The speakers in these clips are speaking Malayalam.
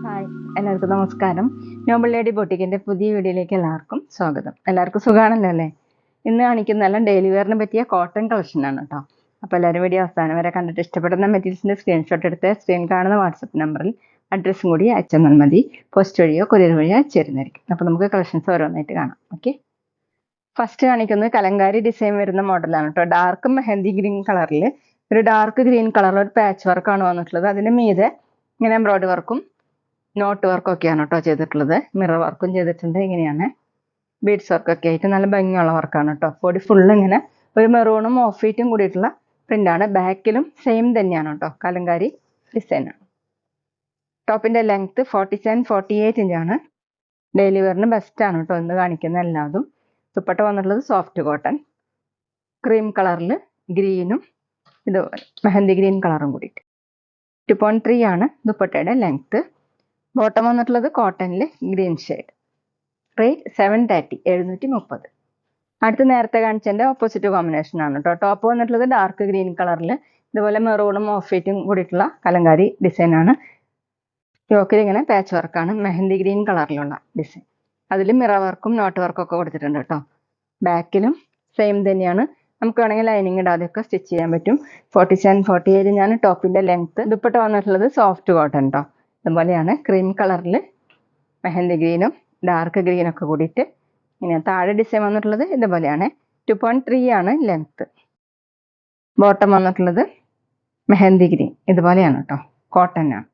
ഹായ്, എല്ലാവർക്കും നമസ്കാരം. നോബിൾ ലേഡി ബൊട്ടിക്കിൻ്റെ പുതിയ വീഡിയോയിലേക്ക് എല്ലാവർക്കും സ്വാഗതം. എല്ലാവർക്കും സുഖമാണല്ലോ അല്ലേ? ഇന്ന് കാണിക്കുന്നതെല്ലാം ഡെയിലി വെയറിന് പറ്റിയ കോട്ടൺ കളക്ഷനാണ് കേട്ടോ. അപ്പോൾ എല്ലാവരും വീഡിയോ അവസാനം വരെ കണ്ടിട്ട് ഇഷ്ടപ്പെടുന്ന മെറ്റീരിയൽസിൻ്റെ സ്ക്രീൻഷോട്ട് എടുത്ത് സ്ക്രീൻ കാണുന്ന വാട്സപ്പ് നമ്പറിൽ അഡ്രസ്സും കൂടി അയച്ചെന്നാൽ മതി. പോസ്റ്റ് വഴിയോ കൊറിയർ വഴിയോ അയച്ചിരുന്നായിരിക്കും. അപ്പോൾ നമുക്ക് കളക്ഷൻസ് ഓരോന്നായിട്ട് കാണാം. ഓക്കെ, ഫസ്റ്റ് കാണിക്കുന്നത് കലങ്കാരി ഡിസൈൻ വരുന്ന മോഡലാണ് കേട്ടോ. ഡാർക്ക് മെഹന്തി ഗ്രീൻ കളറിൽ ഒരു ഡാർക്ക് ഗ്രീൻ കളറിൽ ഒരു പാച്ച് വർക്കാണ് വന്നിട്ടുള്ളത്. അതിൻ്റെ മീതെ ഇങ്ങനെ എംബ്രോയിഡറി വർക്കും നോട്ട് വർക്കൊക്കെയാണ് കേട്ടോ ചെയ്തിട്ടുള്ളത്. മിറർ വർക്കും ചെയ്തിട്ടുണ്ട്. ഇങ്ങനെയാണ് ബീഡ്സ് വർക്കൊക്കെ ആയിട്ട് നല്ല ഭംഗിയുള്ള വർക്കാണ് കേട്ടോ. ബോഡി ഫുള്ള് ഇങ്ങനെ ഒരു മെറൂണും ഓഫ് വൈറ്റും കൂടിയിട്ടുള്ള പ്രിൻ്റാണ്. ബാക്കിലും സെയിം തന്നെയാണ് കേട്ടോ, കലങ്കാരി ഡിസൈനാണ്. ടോപ്പിൻ്റെ ലെങ്ത്ത് 47-48 ഇഞ്ചാണ്. ഡെയിലി വെയറിന് ബെസ്റ്റാണ് കേട്ടോ ഇന്ന് കാണിക്കുന്ന എല്ലാതും. ദുപ്പട്ട വന്നിട്ടുള്ളത് സോഫ്റ്റ് കോട്ടൺ ക്രീം കളറിൽ ഗ്രീനും ഇതുപോലെ മെഹന്തി ഗ്രീൻ കളറും കൂടിയിട്ട് 2.3 ആണ് ദുപ്പട്ടയുടെ ലെങ്ത്ത്. ബോട്ടം വന്നിട്ടുള്ളത് കോട്ടണിൽ ഗ്രീൻ ഷെയ്ഡ്. റേറ്റ് 730, 730. അടുത്ത് നേരത്തെ കാണിച്ചതിൻ്റെ ഓപ്പോസിറ്റ് കോമ്പിനേഷൻ ആണ് കേട്ടോ. ടോപ്പ് വന്നിട്ടുള്ളത് ഡാർക്ക് ഗ്രീൻ കളറിൽ ഇതുപോലെ മെറൂണും ഓഫ് വൈറ്റും കൂടിയിട്ടുള്ള കലങ്കാരി ഡിസൈനാണ്. യോക്കിൽ ഇങ്ങനെ പാച്ച് വർക്കാണ് മെഹന്തി ഗ്രീൻ കളറിലുള്ള ഡിസൈൻ. അതിൽ മിറർ വർക്കും നോട്ട് വർക്കും ഒക്കെ കൊടുത്തിട്ടുണ്ട് കേട്ടോ. ബാക്കിലും സെയിം തന്നെയാണ്. നമുക്ക് വേണമെങ്കിൽ ലൈനിങ് ഇടാതെയൊക്കെ സ്റ്റിച്ച് ചെയ്യാൻ പറ്റും. 47-48 ഇഞ്ചാണ് ടോപ്പിൻ്റെ ലെങ്ത്ത്. ദുപ്പട്ട വന്നിട്ടുള്ളത് സോഫ്റ്റ് കോട്ടൺ കേട്ടോ. ഇതുപോലെയാണ് ക്രീം കളറിൽ മെഹന്തി ഗ്രീനും ഡാർക്ക് ഗ്രീനൊക്കെ കൂടിയിട്ട് ഇങ്ങനെ താഴെ ഡിസൈൻ വന്നിട്ടുള്ളത് ഇതുപോലെയാണ്. 2.3 ആണ് ലെങ്ത്ത്. ബോട്ടം വന്നിട്ടുള്ളത് മെഹന്തി ഗ്രീൻ ഇതുപോലെയാണ് കേട്ടോ, കോട്ടൺ ആണ്.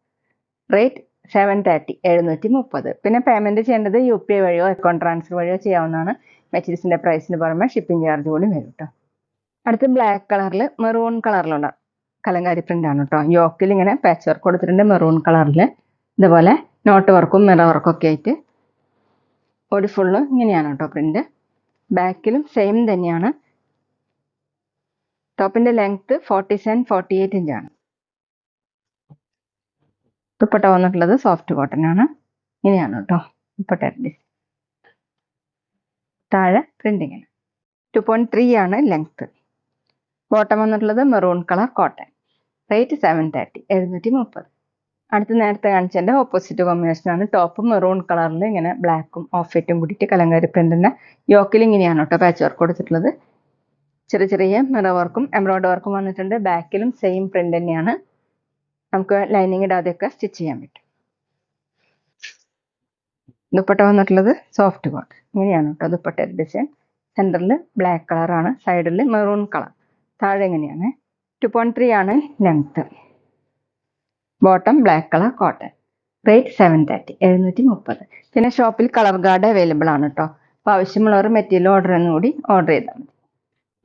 റേറ്റ് 730, 730. പിന്നെ പേയ്മെൻറ്റ് ചെയ്യേണ്ടത് UPI വഴിയോ അക്കൗണ്ട് ട്രാൻസ്ഫർ വഴിയോ ചെയ്യാവുന്നതാണ്. മെറ്റീരിയൽസിൻ്റെ പ്രൈസിന് പുറമെ ഷിപ്പിംഗ് ചാർജ് കൂടി വരും കേട്ടോ. അടുത്ത് ബ്ലാക്ക് കളറിൽ മെറൂൺ കളറിലുള്ള കലങ്കാരി പ്രിൻ്റ് ആണ് കേട്ടോ. യോക്കിൽ ഇങ്ങനെ പാച്ച് വർക്ക് കൊടുത്തിട്ടുണ്ട് മെറൂൺ കളറിൽ. ഇതുപോലെ നോട്ട് വർക്കും മിറർ വർക്കും ഒക്കെ ആയിട്ട് ബോഡി ഫുള്ള് ഇങ്ങനെയാണ് കേട്ടോ പ്രിൻ്റ്. ബാക്കിലും സെയിം തന്നെയാണ്. ടോപ്പിൻ്റെ ലെങ്ത്ത് 47-48 ഇഞ്ചാണ്. ദുപ്പട്ട വന്നിട്ടുള്ളത് സോഫ്റ്റ് കോട്ടൺ ആണ്. ഇങ്ങനെയാണ് കേട്ടോ ദുപ്പട്ടയുടെ ഡിസൈൻ. താഴെ പ്രിൻറ്റിങ്ങിന് 2.3 ആണ് ലെങ്ത്ത്. ബോട്ടം വന്നിട്ടുള്ളത് മെറൂൺ കളർ കോട്ടൺ. റേറ്റ് 730, 730. അടുത്ത് നേരത്തെ കാണിച്ചതിൻ്റെ ഓപ്പോസിറ്റ് കോമ്പിനേഷനാണ്. ടോപ്പ് മെറൂൺ കളറിൽ ഇങ്ങനെ ബ്ലാക്കും ഓഫ് വൈറ്റും കൂടിയിട്ട് കലങ്കാരി പ്രിൻ്റിൻ്റെ യോക്കിൽ ഇങ്ങനെയാണ് കേട്ടോ പാച്ച് വർക്ക് കൊടുത്തിട്ടുള്ളത്. ചെറിയ ചെറിയ മിറർ വർക്കും എംബ്രോയിഡറി വർക്കും വന്നിട്ടുണ്ട്. ബാക്കിലും സെയിം പ്രിൻ്റ് തന്നെയാണ്. നമുക്ക് ലൈനിങ് ഇടാതെയൊക്കെ സ്റ്റിച്ച് ചെയ്യാൻ പറ്റും. ദുപ്പട്ട വന്നിട്ടുള്ളത് സോഫ്റ്റ് കോട്ടൺ. ഇങ്ങനെയാണ് കേട്ടോ ദുപ്പട്ടയുടെ ഡിസൈൻ. സെൻറ്ററിൽ ബ്ലാക്ക് കളറാണ്, സൈഡിൽ മെറൂൺ കളർ. താഴെ ഇങ്ങനെയാണ്. 2.3 ആണ് length. Bottom black colour cotton. Rate 730, 730. പിന്നെ ഷോപ്പിൽ കളർ ഗാർഡ് അവൈലബിൾ ആണ് കേട്ടോ. അപ്പോൾ ആവശ്യമുള്ളവർ മെറ്റീരിയൽ ഓർഡർ കൂടി ഓർഡർ ചെയ്താൽ മതി.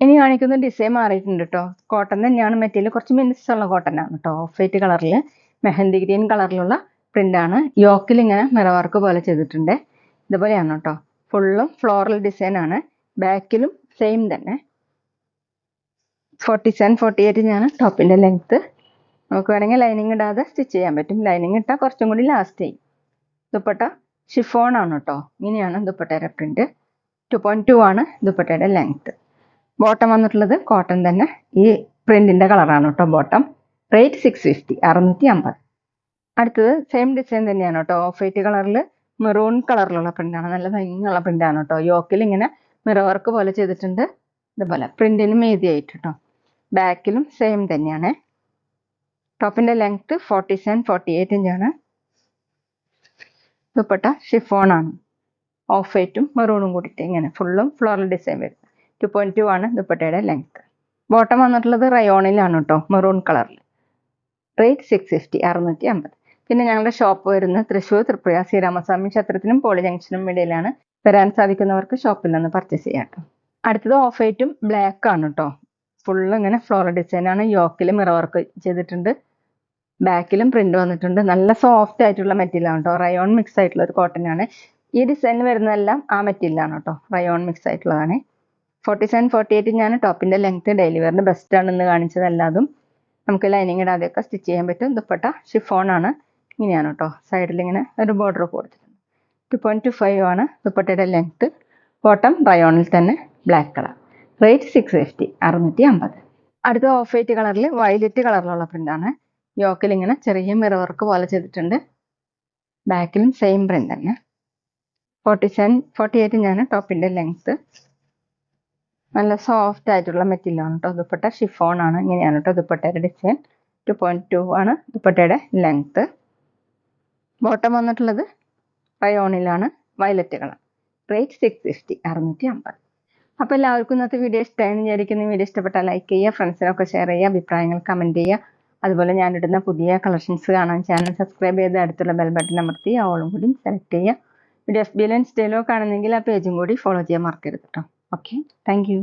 ഇനി കാണിക്കുന്ന ഡിസൈൻ മാറിയിട്ടുണ്ട് കേട്ടോ. കോട്ടൺ തന്നെയാണ് മെറ്റീരിയൽ, കുറച്ച് മിനുസുള്ള കോട്ടൺ ആണ് കേട്ടോ. ഓഫ് വൈറ്റ് കളറിൽ മെഹന്തി ഗ്രീൻ കളറിലുള്ള പ്രിൻ്റാണ്. യോക്കിൽ ഇങ്ങനെ മിറർ വർക്ക് പോലെ ചെയ്തിട്ടുണ്ട്. ഇതുപോലെയാണ് കേട്ടോ. ഫുള്ളും ഫ്ലോറൽ ഡിസൈനാണ്. ബാക്കിലും സെയിം തന്നെ. 47-48 ഇഞ്ചാണ് ടോപ്പിൻ്റെ ലെങ്ത്ത്. നമുക്ക് വേണമെങ്കിൽ ലൈനിങ് ഇടാതെ സ്റ്റിച്ച് ചെയ്യാൻ പറ്റും. ലൈനിങ് ഇട്ടാൽ കുറച്ചും കൂടി ലാസ്റ്റ് ചെയ്യും. ദുപ്പട്ട ഷിഫോൺ ആണ് കേട്ടോ. ഇങ്ങനെയാണ് ദുപ്പട്ടയുടെ പ്രിൻ്റ്. 2.2 ആണ് ദുപ്പട്ടയുടെ ലെങ്ത്ത്. ബോട്ടം വന്നിട്ടുള്ളത് കോട്ടൺ തന്നെ. ഈ പ്രിൻറ്റിൻ്റെ കളറാണ് കേട്ടോ ബോട്ടം. റേറ്റ് 650, 650. അടുത്തത് സെയിം ഡിസൈൻ തന്നെയാണ് കേട്ടോ. ഓഫ് വൈറ്റ് കളറിൽ മെറൂൺ കളറിലുള്ള പ്രിൻ്റാണ്. നല്ല ഭംഗിയുള്ള പ്രിൻ്റാണ് കേട്ടോ. യോക്കിൽ ഇങ്ങനെ മിറർ വർക്ക് പോലെ ചെയ്തിട്ടുണ്ട്. ഇതുപോലെ പ്രിൻറ്റിന് മീതിയായിട്ട് കേട്ടോ. ബാക്കിലും സെയിം തന്നെയാണ്. ടോപ്പിൻ്റെ ലെങ്ത്ത് 47-48 ഇഞ്ചാണ്. ദുപ്പട്ട ഷിഫോൺ ആണ്. ഓഫ് വൈറ്റും മെറൂണും കൂടിയിട്ട് ഇങ്ങനെ ഫുള്ളും ഫ്ലോറൽ ഡിസൈൻ വരും. 2.2 ആണ് ദുപ്പട്ടയുടെ ലെങ്ത്ത്. ബോട്ടം വന്നിട്ടുള്ളത് റയോണിലാണ് കേട്ടോ, മെറൂൺ കളറിൽ. റേറ്റ് 650, 650. പിന്നെ ഞങ്ങളുടെ ഷോപ്പ് വരുന്നത് തൃശ്ശൂർ തൃപ്രയ ശ്രീരാമസ്വാമി ക്ഷേത്രത്തിനും പോളി ജംഗ്ഷനും ഇടയിലാണ്. വരാൻ സാധിക്കുന്നവർക്ക് ഷോപ്പിൽ നിന്ന് പർച്ചേസ് ചെയ്യാം കേട്ടോ. അടുത്തത് ഓഫ് വൈറ്റും ബ്ലാക്ക് ആണ് കേട്ടോ. ഫുള്ള് ഇങ്ങനെ ഫ്ലോറൽ ഡിസൈനാണ്. യോക്കിൽ മിറർ വർക്ക് ചെയ്തിട്ടുണ്ട്. ബാക്കിലും പ്രിൻ്റ് വന്നിട്ടുണ്ട്. നല്ല സോഫ്റ്റ് ആയിട്ടുള്ള മെറ്റീരിയലാണ് കേട്ടോ. റയോൺ മിക്സ് ആയിട്ടുള്ള ഒരു കോട്ടൺ ആണ്. ഈ ഡിസൈൻ വരുന്നതെല്ലാം ആ മെറ്റീരിയലാണ് കേട്ടോ. റയോൺ മിക്സ് ആയിട്ടുള്ളതാണ്. 47-48 ഇഞ്ചാണ് ടോപ്പിൻ്റെ ലെങ്ത്ത്. ഡെയിലി വെയറിന് ബെസ്റ്റാണ് ഇന്ന് കാണിച്ചതെല്ലാതും. നമുക്ക് ലൈനിങ് ഇടാതെയൊക്കെ സ്റ്റിച്ച് ചെയ്യാൻ പറ്റും. ദുപ്പട്ട ഷിഫോൺ ആണ്. ഇങ്ങനെയാണ് കേട്ടോ. സൈഡിൽ ഇങ്ങനെ ഒരു ബോർഡർ കൊടുത്തിട്ടുണ്ട്. 2.25 ആണ് ദുപ്പട്ടയുടെ ലെങ്ത്ത്. ബോട്ടം റയോണിൽ തന്നെ ബ്ലാക്ക് കളർ. റേറ്റ് 650, 650. അടുത്ത ഓഫ് വൈറ്റ് കളറിൽ വയലറ്റ് കളറിലുള്ള പ്രിൻ്റാണ്. യോക്കിൽ ഇങ്ങനെ ചെറിയ മിറർ വർക്ക് പോലെ ചെയ്തിട്ടുണ്ട്. ബാക്കിലും സെയിം പ്രിൻ്റ് തന്നെ. 48 ഞാൻ ടോപ്പിൻ്റെ ലെങ്ത്ത്. നല്ല സോഫ്റ്റ് ആയിട്ടുള്ള മെറ്റീരിയലാണ് കേട്ടോ. ദുപ്പട്ട ഷിഫോൺ ആണ്. ഇങ്ങനെയാണ് കേട്ടോ ദുപ്പട്ടയുടെ ഡിസൈൻ. 2.2 ആണ് ദുപ്പട്ടയുടെ ലെങ്ത്ത്. ബോട്ടം വന്നിട്ടുള്ളത് റയോണിലാണ്, വയലറ്റ് കളർ. റേറ്റ് 650, 650. അപ്പോൾ എല്ലാവർക്കും ഇന്നത്തെ വീഡിയോ ഇഷ്ടമായെന്ന് വിചാരിക്കുന്നു. വീഡിയോ ഇഷ്ടപ്പെട്ടാൽ ലൈക്ക് ചെയ്യുക, ഫ്രണ്ട്സിനൊക്കെ ഷെയർ ചെയ്യുക, അഭിപ്രായങ്ങൾ കമൻറ്റ് ചെയ്യുക. അതുപോലെ ഞാനിടുന്ന പുതിയ കളക്ഷൻസ് കാണാൻ ചാനൽ സബ്സ്ക്രൈബ് ചെയ്ത് അടുത്തുള്ള ബെൽ ബട്ടൺ അമർത്തി ഓളും കൂടി സെലക്ട് ചെയ്യുക. വീഡിയോ FB-ലോ ഇൻസ്റ്റയിലോ കാണുന്നെങ്കിൽ ആ പേജും കൂടി ഫോളോ ചെയ്യാൻ മറക്കരുത് കേട്ടോ. Okay, thank you.